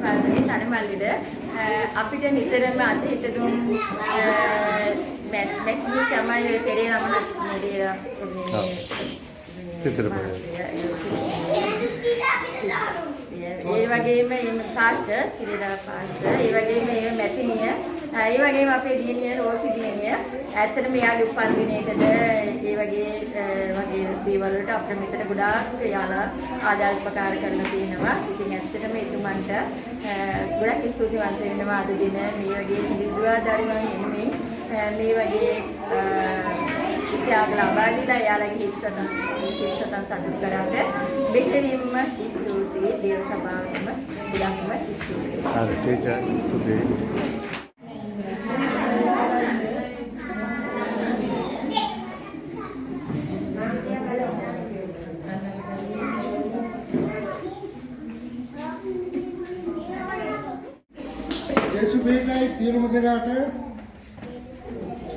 පාසලේ තනමල්ලිද අපිට නිතරම අද හිටදුම් මැට්නි තමයි පෙරේ නම ඒ වගේම පාස්ටර් කිරිලා පාස්ටර් ඒ වගේම ඒ මැතිනිය ඒ වගේම අපේ දියණිය රෝසි දියණිය ඇත්තටම යාගේ උපන්දිනයකද ඒ වගේ දේවල් වලට අපිට මෙතන ගොඩාක් යාලා ආදාළ උපකාර කරලා තියෙනවා. ඉතින් ඇත්තටම එතුමන්ට ගොඩක් ස්තුතිවන්ත වෙනවා අද දින මේ වගේ සිදුවා දරුවන් එන්නේ මේ වගේ ඉතිහාස ලබා දීලා යාළගේ හිතසතන් සතුට කරාට බෙහෙවින්ම ස්තුතියි දේව සභාවෙම ගොඩක්ම ස්තුතියි. හරි ටීචර් ස්තුතියි. Yesu betai siapa menggerak?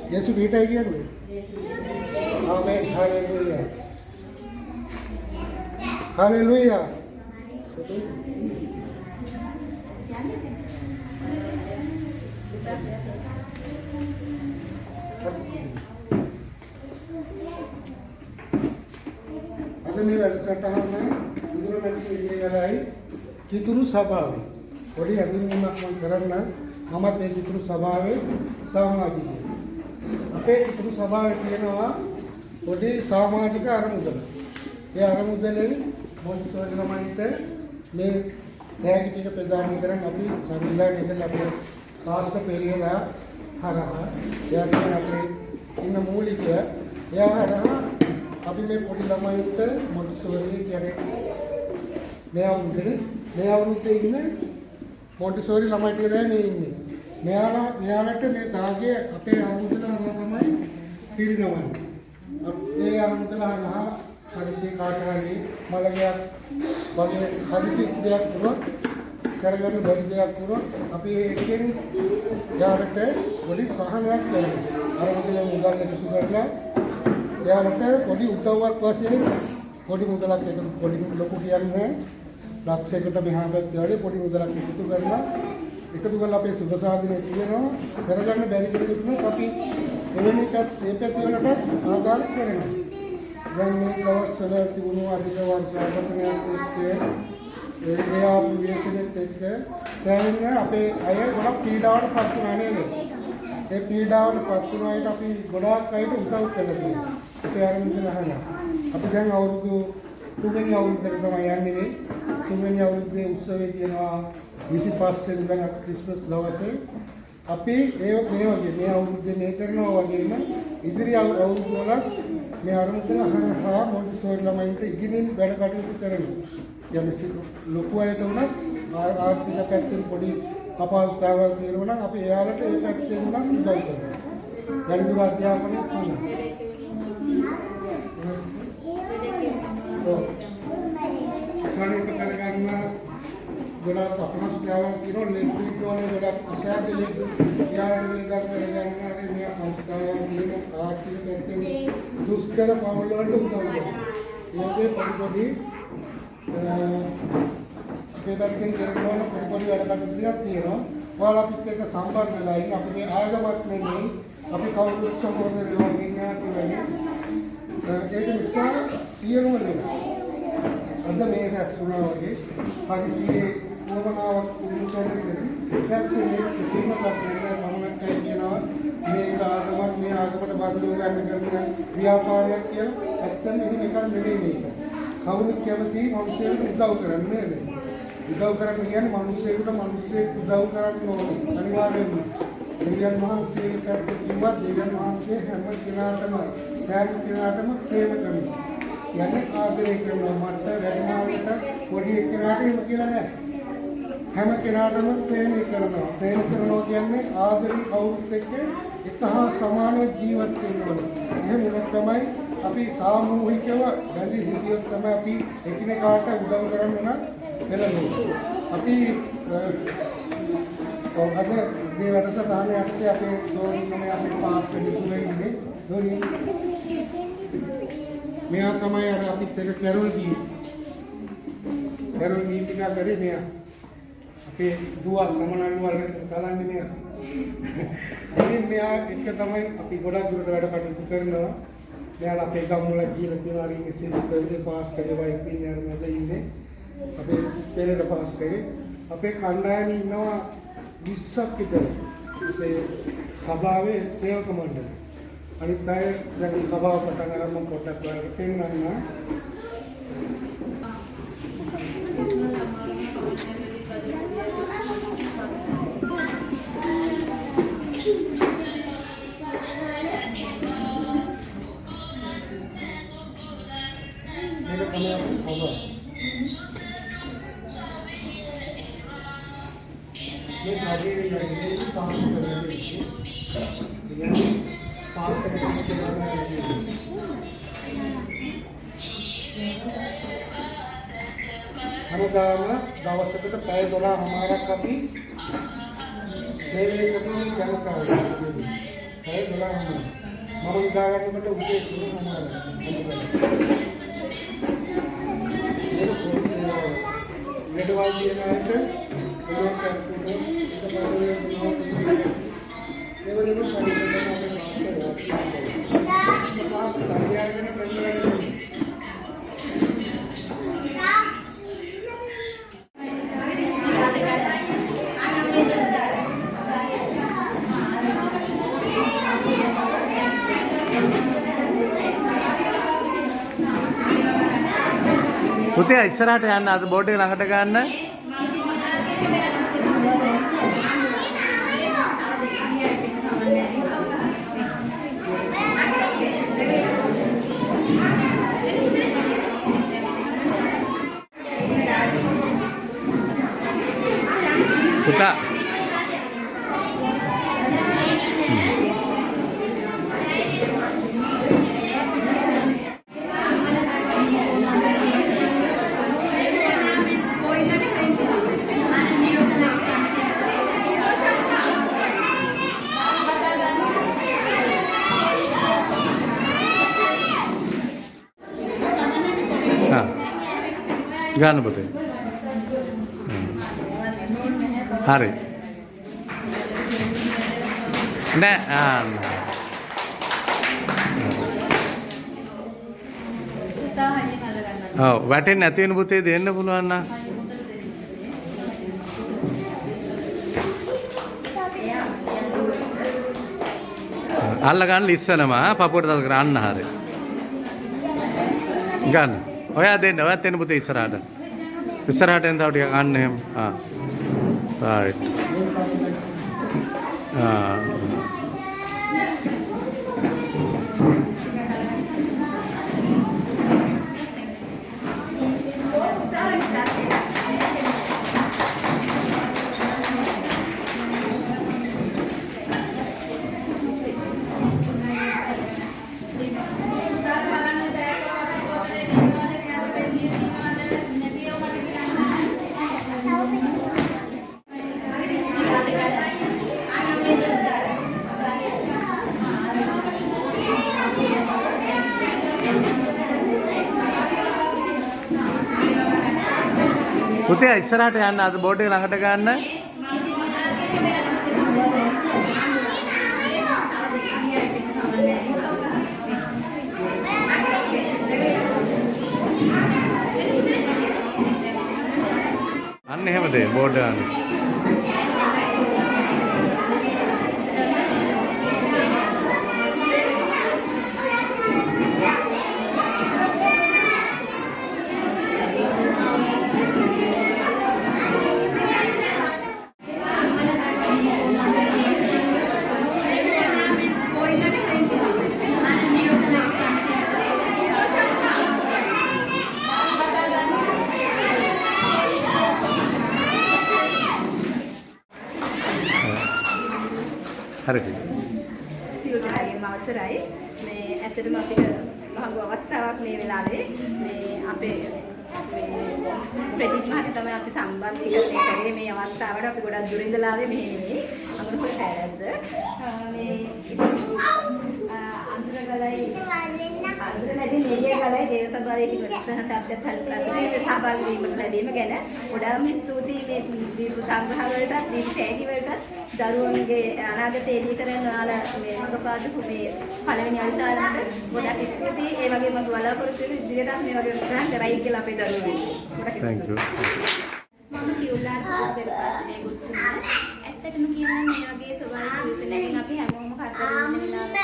Yesu betai dia tu. Amen. Hallelujah. Hallelujah. Ada ni ada satu hal ni, nanti ini ada Kituru Sabhawe. Podi අඳුන්වීමක් මම කරන්න මමත් ඒ කිතුරු සභාවේ සහභාගී වෙනවා. අපේ කිතුරු සභාවේ තියෙනවා පොඩි සමාජික අරමුදල. ඒ අරමුදලෙන් මොන්ටිසෝරි ළමයින්ට මේ තෑගි ටික ප්‍රදානය කරන් අපි සංවිධානය කරලා අපේ කාස්ට පෙරියලා හරහා එයාට අපේ ඉන්න මූලිකය එයා හරහා අපි මේ පොඩි ළමයින්ට මොන්ටිසෝරි කියන්නේ මේ අවුරුද්දේ ඉන්න මොන්ටිසෝරි ළමයි ටික දැන් මේ ඉන්නේ. මෙයාලට මේ තාගයේ අපේ අමුදල තමයි පිරිනවන්නේ. අපේ අමුදල හරහා හදිසි කාටහරි මලගයක් වගේ හදිසි දෙයක් වුණොත් කරගන්න බැරි දෙයක් වුණොත් අපි ඒකෙන් යාලට පොඩි සහනයක් දෙනවා. අමුදල මුදල් එකතු කරලා යාලට පොඩි උදව්වක් වශයෙන් පොඩි මුදලක් එකතු පොඩි ලොකු කියන්නේ ලක්ෂයකට මෙහා පැත්තේ වගේ පොඩි මුදලක් එකතු කරලා අපේ සුබ සාධනේ තියෙනවා කරගන්න බැරි කෙනෙකුට අපි එවැනි ඒ පැති වලට ආදාන කරනවා. දැන් මේ දවස්වල තිබුණු අධික වර්ෂාපතනයත් එක්ක ඒ ආපුවේෂනෙත් එක්ක සෑහෙන අපේ අය ගොඩක් පීඩාවට පත් වුණා නේද? ඒ පීඩාවට පත් වුණාට අපි ගොඩාක් අයට උදව් කළා තියෙනවා. අපේ ආරම්භය අහලා අපි දැන් අවුරුදු තුන්වෙනි අවුරුද්දට තමයි යන්නේ මේ. තුන්වෙනි අවුරුද්දේ උත්සවය තියෙනවා 25 වෙනිදා ක්‍රිස්මස් දවසේ. අපි මේ අවුරුද්දේ මේ කරනවා වගේම ඉදිරි අවුරුදු වල මේ ආරම්භන හරහා මොන්ටිසෝරි ළමයින්ට ඉගෙනින් වැඩ කටයුතු කරනවා. යම්සි ලොකු අයට උනත් ආර්ථික පැත්තෙන් පොඩි අපහසුතාවල් තියෙනවා නම් අපි එයාලට ඒ පැත්තෙන් උනත් උදව් කරනවා. වැඩිදුර අධ්‍යාපනය සඳහා සානික කරගන්න ගොඩක් අපහසුතාවල් තියෙනවා. ලෙඩ්ඩුත් වල ගොඩක් අසාධ්‍ය ලෙඩ්ඩු යාළුවෝ වේදන් කරගන්න මේ අපහසුතාවල් තියෙන ආර්ථික පැත්තෙන් දුෂ්කර පවුල් වලට උදව් කරනවා. ඒකේ පොඩි අපේ පැත්තෙන් කරනවා පොඩි වැඩ කටයුතු ටිකක් තියෙනවා. ඔයාලා අපිත් එක්ක සම්බන්ධ වෙලා ඉන්න අපි මේ ආගමක් නෙමෙයි අපි කවුරුත් සහෝදරයෝ වෙනවා. ඒක නිසා සියලුම දෙනා අද මේ රැස්ුණා වගේ පරිසියේ වමනාවක් පුරුදු කරගන්නදී දැස්සේ කිසිම ප්‍රශ්නයක් මමත් කියනවා මේක ආගමක් මේ ආගමකට බඳුන් ගන්න කරන ව්‍යාපාරයක් කියලා. ඇත්තම එහෙම එකක් නෙමෙයි මේක. කවුරුත් කැමති මිනිස්සුන්ට උදව් කරන්නේ නේද? උදව් කරන්න කියන්නේ මිනිස්සුන්ට මිනිස්සෙක් උදව් කරන්න ඕනේ අනිවාර්යයෙන්ම. දෙවියන් වහන්සේගේ පැත්තේ කිව්වා දෙවියන් වහන්සේ හැම කෙනාටම සෑම කෙනාටම ප්‍රේම කරනවා. යන්නේ ආදරය කරනවා. මට වැඩිමාවකට පොඩි එක්කෙනාට එහෙම කියලා නෑ. හැම කෙනාටම ප්‍රේම කරනවා. ප්‍රේම කරනවා කියන්නේ ආදරේ කවුරුත් එක්ක එකහා සමානව ජීවත් වෙනවා. එහෙම වුණොත් තමයි අපි සාමූහිකව බැඳි හිටියොත් තමයි අපි එකිනෙකාට උදව් කරන්න උනත් වෙනවා. අපි අද මේ වැඩසටහන යටතේ අපේ දෝනින්නේ අපේ පාස්ටර් ඉන්නේ දෝනි මෙයා තමයි අර අපිත් එක්ක කැරොල් ගිහින් ටිකක් කරේ මෙයා අපේ දුව සමනල් වලට තලන්නේ නෑ. ඉතින් මෙයා එක තමයි අපි ගොඩක් දුරට වැඩ කටයුතු කරනවා. මෙයාලා අපේ ගම්වල කියලා තියෙනවා අරින් සිස්ටර්ගේ පාස් කරේ වයි පින්නර මැද ඉන්නේ. අපේ පෙරේට පාස් කරේ. අපේ කණ්ඩායමේ ඉන්නවා 20ක් විතර. අපේ සභාවේ සේවක මණ්ඩලය. අනිත් අය දැන් සභාව පටන් ගන්න මම පොඩ්ඩක් ඔයාලට පෙන්නන්නම්. මේක තමයි අපේ සභාව. මේ සාධියේ යන්නේ පාස් කරන්නේ. ඉතින් පාස් කරන්නේ හැමදාම දවසකට පැය 12මාරක් අපි සේවය කරන ජනතාවට පැය 12මාරක් මම ඉඳා ගන්නකොට උදේ 3මාරක් ඒක පොලිසිය වැඩවල් කියන අයට ඒක කරන්නේ ඒක වෙනම පුතේ ඉස්සරහට යන්න අද බෝඩ් එක ළඟට ගන්න. පුතා ගන්න පුතේ. හරි. නෑ ඔව් වැටෙන්නේ නැති වෙන පුතේ දෙන්න පුළුවන් නම්. අල්ල ගන්න ඉස්සනම පපුවට තද කරන්න හරි. ගන්න. ඔයා දෙන්න ඔයත් එන්න පුතේ ඉස්සරහට. ඉස්සරහට එන්න තව ටිකක් ගන්න එහෙම. right. පුතේ ඉස්සරහට යන්න අද බෝඩ් එක ළඟට ගන්න. අන්න එහෙමද බෝඩ් එක ගන්න. හරි. සියලු දෙනාගේම අවසරයි. මේ ඇත්තටම අපිට මහඟු අවස්ථාවක් මේ වෙලාවේ මේ අපේ ප්‍රදීප් මහත්තයා තමයි අපි සම්බන්ධීකරණය කරේ මේ අවස්ථාවට. අපි ගොඩක් දුර ඉඳලා ආවේ මෙහෙ නෙමෙයි. අඟුරුපොළ පැලැස්ස. මේ අන්තර්ගත ගලයි අඳුරමැදි නිලිය ගලයි දේව සභාවේ ඉතිරිසහට අපිට හල්සලාතුනේ සහභාගී වීමට ලැබීම ගැන ගොඩාක්ම ස්තුතියි මේ දීපු සංග්‍රහ වලටත් දීපු තෑගි වලටත් දරුවන්ගේ අනාගතයේදී කරන ඔයාලා මේ මඟපාදු මේ පළවෙනි අල්තාරමට ගොඩාක් ස්තුතියි. ඒ වගේම මම බලාපොරොත්තු වෙන ඉදිරියටත් මේ වගේ උත්සාහ කරයි කියලා අපේ දරුවෝ. Thank you. මම කිව්ලා පස්සේ ගුරුතුමා ඇත්තටම කියනවා මේ වගේ ස්වභාවික විශ්ලේෂණයකින් අපි හැමෝම කතර වෙන වෙලාවට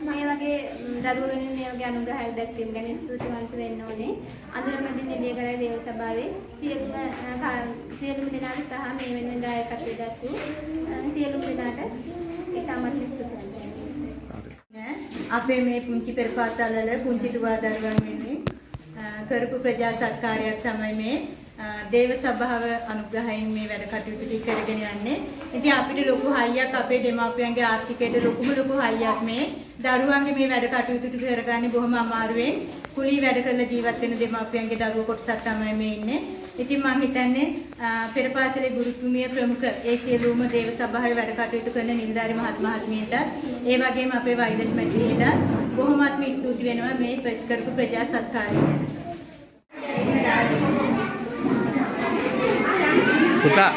මේ වගේ දරුවෝ වෙනුවෙන් මේ වගේ අනුග්‍රහයක් දැක්වීම ගැන ස්තුතිවන්ත වෙන්න ඕනේ. අඳුරමැදි නිලිය කරේ දේව සභාවේ සියලුම දෙනාට සහ මේ වෙනුවෙන් දායකත්වය දක්වූ සියලුම දෙනාට ඉතාමත් ස්තුතිවන්ත අපේ මේ පුංචි පෙර පාසල් වල පුංචි දුවා දරුවන් වෙනුවෙන් කරපු ප්‍රජා සත්කාරයක් තමයි මේ දේව සභාව අනුග්‍රහයෙන් මේ වැඩ කටයුතු ටික කරගෙන යන්නේ. ඉතින් අපිට ලොකු හයියක් අපේ දෙමාපියන්ගේ ආර්ථිකයට ලොකු හයියක් මේ දරුවන්ගේ මේ වැඩ කටයුතු ටික කරගන්නේ බොහොම අමාරුවෙන් කුලී වැඩ කරලා ජීවත් වෙන දෙමාපියන්ගේ දරුවෝ කොටසක් තමයි මේ ඉන්නේ. ඉතින් මම හිතන්නේ පෙර පාසලේ ගුරුතුමිය ප්‍රමුඛ ඒ සියලුම දේව සභාවේ වැඩ කටයුතු කරන නිලධාරි මහත්මයාට ඒ වගේම අපේ වෛද්‍ය මැතිණියට බොහොමත්ම ස්තුති වෙනවා මේ කරපු ප්‍රජා සත්කාරය ගැන. පුතා